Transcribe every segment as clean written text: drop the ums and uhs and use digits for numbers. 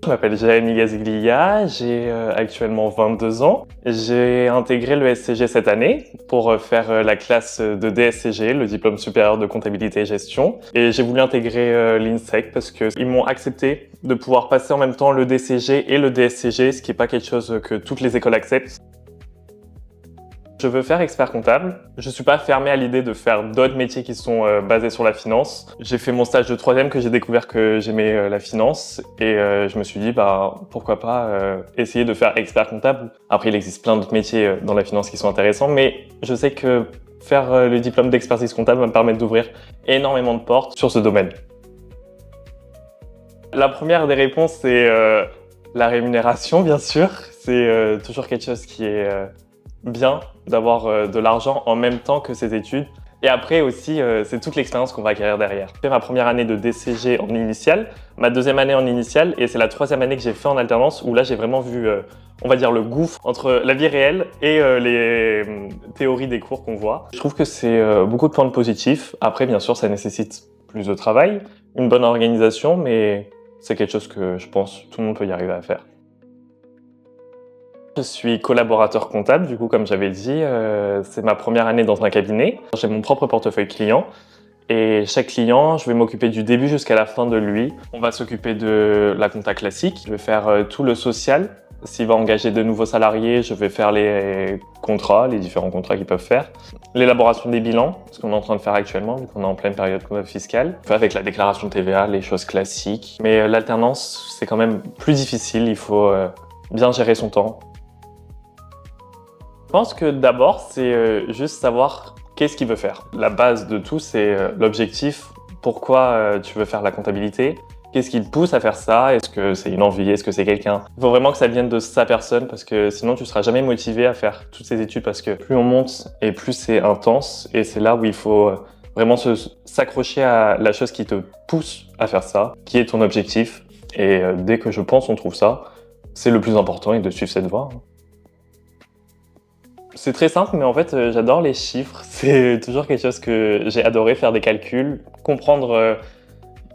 Je m'appelle Jérémy Gaziglia, j'ai actuellement 22 ans. J'ai intégré le SCG cette année pour faire la classe de DSCG, le diplôme supérieur de comptabilité et gestion. Et j'ai voulu intégrer l'INSEC parce qu'ils m'ont accepté de pouvoir passer en même temps le DCG et le DSCG, ce qui n'est pas quelque chose que toutes les écoles acceptent. Je veux faire expert comptable. Je suis pas fermé à l'idée de faire d'autres métiers qui sont basés sur la finance. J'ai fait mon stage de troisième que j'ai découvert que j'aimais la finance et je me suis dit pourquoi pas essayer de faire expert comptable. Après il existe plein d'autres métiers dans la finance qui sont intéressants, mais je sais que faire le diplôme d'expertise comptable va me permettre d'ouvrir énormément de portes sur ce domaine. La première des réponses c'est la rémunération bien sûr. C'est toujours quelque chose qui est bien d'avoir de l'argent en même temps que ses études. Et après aussi, c'est toute l'expérience qu'on va acquérir derrière. J'ai fait ma première année de DCG en initiale, ma deuxième année en initiale, et c'est la troisième année que j'ai fait en alternance où là j'ai vraiment vu, on va dire, le gouffre entre la vie réelle et les théories des cours qu'on voit. Je trouve que c'est beaucoup de points positifs. Après, bien sûr, ça nécessite plus de travail, une bonne organisation, mais c'est quelque chose que je pense tout le monde peut y arriver à faire. Je suis collaborateur comptable, du coup, comme j'avais dit, c'est ma première année dans un cabinet. J'ai mon propre portefeuille client et chaque client, je vais m'occuper du début jusqu'à la fin de lui. On va s'occuper de la compta classique, je vais faire tout le social. S'il va engager de nouveaux salariés, je vais faire les contrats, les différents contrats qu'ils peuvent faire. L'élaboration des bilans, ce qu'on est en train de faire actuellement, vu qu'on est en pleine période fiscale. Avec la déclaration de TVA, les choses classiques. Mais l'alternance, c'est quand même plus difficile, il faut bien gérer son temps. Je pense que d'abord, c'est juste savoir qu'est-ce qu'il veut faire. La base de tout, c'est l'objectif. Pourquoi tu veux faire la comptabilité? Qu'est-ce qui te pousse à faire ça? Est-ce que c'est une envie? Est-ce que c'est quelqu'un? Il faut vraiment que ça vienne de sa personne parce que sinon tu ne seras jamais motivé à faire toutes ces études parce que plus on monte et plus c'est intense et c'est là où il faut vraiment s'accrocher à la chose qui te pousse à faire ça, qui est ton objectif. Et dès que je pense on trouve ça, c'est le plus important et de suivre cette voie. C'est très simple, mais en fait, j'adore les chiffres. C'est toujours quelque chose que j'ai adoré, faire des calculs, comprendre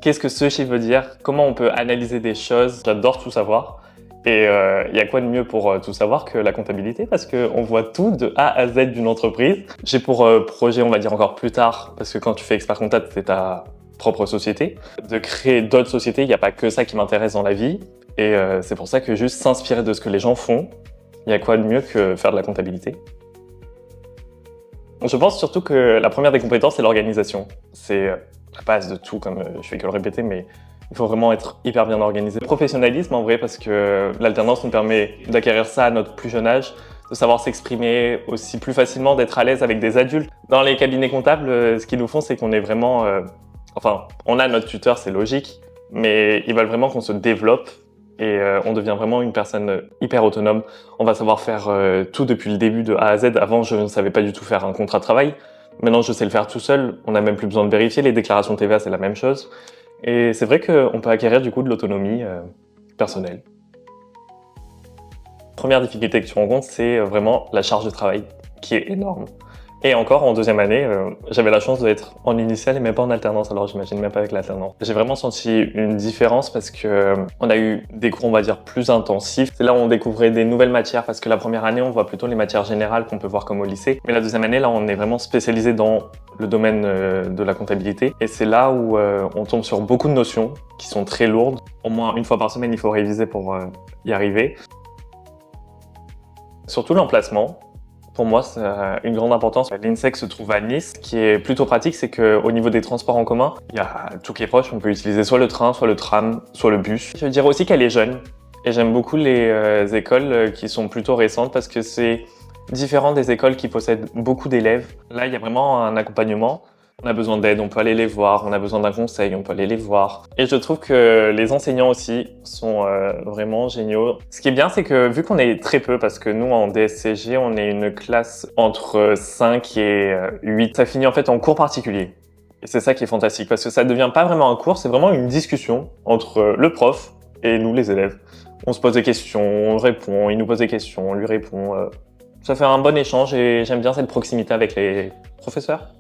qu'est-ce que ce chiffre veut dire, comment on peut analyser des choses. J'adore tout savoir. Et il y a quoi de mieux pour tout savoir que la comptabilité parce qu'on voit tout de A à Z d'une entreprise. J'ai pour projet, on va dire encore plus tard, parce que quand tu fais expert comptable, c'est ta propre société, de créer d'autres sociétés. Il n'y a pas que ça qui m'intéresse dans la vie. Et c'est pour ça que juste s'inspirer de ce que les gens font, il y a quoi de mieux que faire de la comptabilité? Je pense surtout que la première des compétences, c'est l'organisation. C'est la base de tout, comme je fais que le répéter, mais il faut vraiment être hyper bien organisé. Le professionnalisme, en vrai, parce que l'alternance nous permet d'acquérir ça à notre plus jeune âge, de savoir s'exprimer aussi plus facilement, d'être à l'aise avec des adultes. Dans les cabinets comptables, ce qu'ils nous font, c'est qu'on est vraiment... Enfin, on a notre tuteur, c'est logique, mais ils veulent vraiment qu'on se développe et on devient vraiment une personne hyper autonome. On va savoir faire tout depuis le début de A à Z. Avant, je ne savais pas du tout faire un contrat de travail. Maintenant, je sais le faire tout seul. On n'a même plus besoin de vérifier. Les déclarations de TVA, c'est la même chose. Et c'est vrai qu'on peut acquérir du coup de l'autonomie personnelle. La première difficulté que tu rencontres, c'est vraiment la charge de travail, qui est énorme. Et encore, en deuxième année, j'avais la chance d'être en initiale et même pas en alternance, alors j'imagine même pas avec l'alternance. J'ai vraiment senti une différence parce que on a eu des cours, on va dire, plus intensifs. C'est là où on découvrait des nouvelles matières parce que la première année, on voit plutôt les matières générales qu'on peut voir comme au lycée. Mais la deuxième année, là, on est vraiment spécialisé dans le domaine de la comptabilité. Et c'est là où on tombe sur beaucoup de notions qui sont très lourdes. Au moins une fois par semaine, il faut réviser pour y arriver. Surtout l'emplacement. Pour moi, c'est une grande importance. L'INSEC se trouve à Nice. Ce qui est plutôt pratique, c'est qu'au niveau des transports en commun, il y a tout qui est proche. On peut utiliser soit le train, soit le tram, soit le bus. Je dirais aussi qu'elle est jeune. Et j'aime beaucoup les écoles qui sont plutôt récentes parce que c'est différent des écoles qui possèdent beaucoup d'élèves. Là, il y a vraiment un accompagnement. On a besoin d'aide, on peut aller les voir. On a besoin d'un conseil, on peut aller les voir. Et je trouve que les enseignants aussi sont vraiment géniaux. Ce qui est bien, c'est que vu qu'on est très peu, parce que nous, en DSCG, on est une classe entre 5 et 8, ça finit en fait en cours particulier. Et c'est ça qui est fantastique, parce que ça ne devient pas vraiment un cours, c'est vraiment une discussion entre le prof et nous, les élèves. On se pose des questions, on répond, il nous pose des questions, on lui répond. Ça fait un bon échange et j'aime bien cette proximité avec les professeurs.